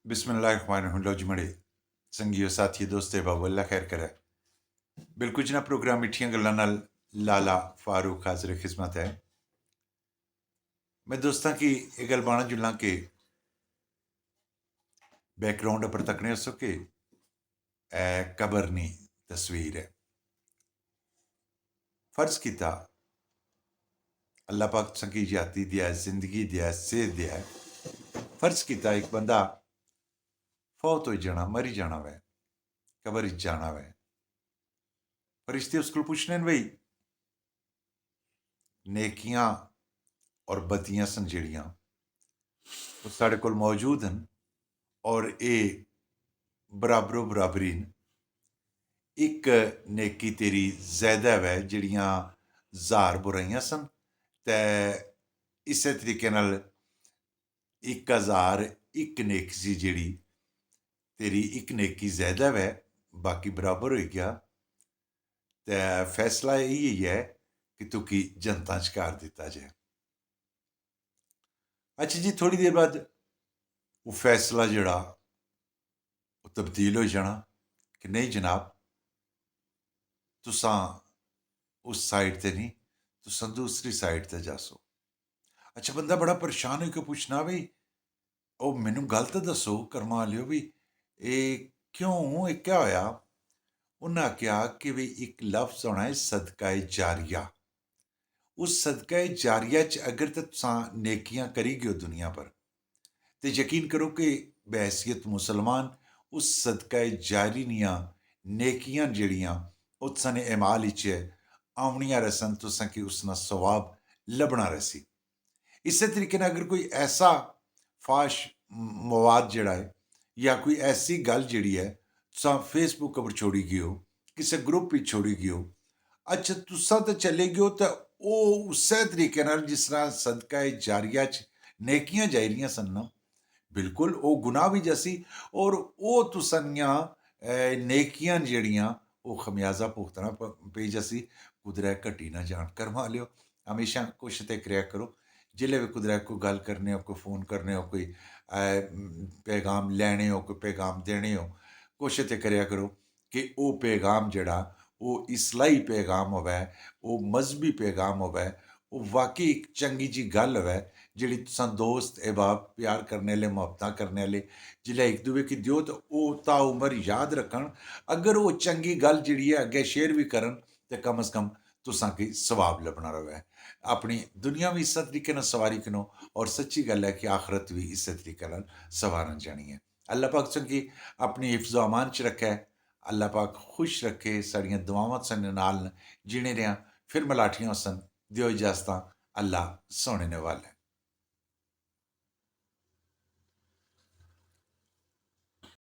बिस्मिल्लाहिर्रहमानिर्रहीम। लो जी मड़े संगियो साथियो दोस्ते बाबू अल्लाह खैर करे। बिल्कुल जना प्रोग्राम मिठियां गल्लां नाल लाला फारूक हाजिर खिदमत है। मैं दोस्तां की एह् गल्ल बाना जुल्लां कि बैकग्राउंड उप्पर तक्कने अस कि कबर नी तस्वीर है। फर्ज कीता अल्लाह पाक संगी ज्यादती दिया है, जिंदगी दिया है, सेहत दिया है। फर्ज कीता एक बंदा फौत हो जाना, मरी जाना वै, कबर च जाना वै। फरिश्ते उस कोल पुछने न भाई नेकियां और बदियां सन जेड़ियां वो साढ़े कोल मौजूद न और एह् बराबरो बराबरी न। एक नेकी तेरी ज्यादा वै जेड़ियां जार बुराइयां सन ते इस्सै तरीके नाल 1000 इक नेकी सी जेड़ी तेरी इक नेकी ज्यादा वै बाकी बराबर होई गया ते फैसला इयै है कि तुकी जनता च कर दित्ता जाए। अच्छा जी, थोड़ी देर बाद वो फैसला जेड़ा वो तब्दील हो जाना कि नहीं जनाब तुसां उस साइड ते नहीं, तुसां दूसरी साइड ते जासो। अच्छा, बंदा बड़ा परेशान होइयै पुछना भाई ओह् मैनू गल्ल ते दस्सो कर्मा आह्लेओ भी एह् क्यों, एह् क्या होया? उन्नै आखेआ कि भाई इक लफ्ज होना है सदका जारिया। उस सदका जारिया च अगर ते तुसां नेकियां करी गयो दुनिया पर ते यकीन करो कि बहैसियत मुसलमान उस सदका जारी दियां नेकियां जेड़ियां ओह् तुसां ने अमाल च औनियां रसन, तुसां कि उसना सवाब लब्भना रसी। इस्सै तरीके नाल अगर कोई ऐसा फाश मवाद जेड़ा है या कोई ऐसी गल्ल जेड़ी है तुसां फेसबुक उप्पर छोड़ी गियो, किसे ग्रुप च छोड़ी गियो, अच्छा तुसां ते चले गियो ते ओह् उस्सै तरीके नाल जिस तरह सदका जारिया च नेकियां जाई रियां सन ना, बिल्कुल ओह् गुनाह भी जसी और ओह् तुसां दियां नेकियां न जेड़ियां ओह् खमियाजा भुगतना पेई जसी। कुदरै घटी ना जान। कर्मा आह्लेओ हमेशा कोशिश ते करेआ करो जिल्लै बी कुदरै कोई गल्ल करने हो, कोई फोन करने हो, कोई पैगाम लैने हो, कोई पैगाम देने हो, कोशिश ते करेआ करो कि ओह् पैगाम जेड़ा ओह् इसलाही पैगाम होवै, ओह् मजहबी पैगाम होवै, ओह् वाकई इक चंगी जी गल्ल होवै जेह्ड़ी तुसां दोस्त अहबाब प्यार करने आह्ले, मुहब्बतां करने आह्ले जिल्लै इक दूए गी देओ ते ओह् ताउमर याद रक्खन। अगर ओह् चंगी गल्ल जेह्ड़ी ऐ अग्गें शेयर बी करन ते कम अज़ कम तुसां गी सवाब लब्भना रवै। अपनी दुनिया भी इस्सै तरीके नाल सवारी कनो और सच्ची गल्ल है कि आखरत भी इस्सै तरीके नाल सवारन जानी है। अल्लाह पाक तुसें गी अपनी हिफ्ज़ ओ अमान च रक्खै। अल्लाह पाक खुश रक्खे। साढ़ियां दुआवां साढ़े नाल न। जीने रेहां फिर मलाटियां होसन। देओ इजाज़तां। अल्लाह सोने ने वाला है।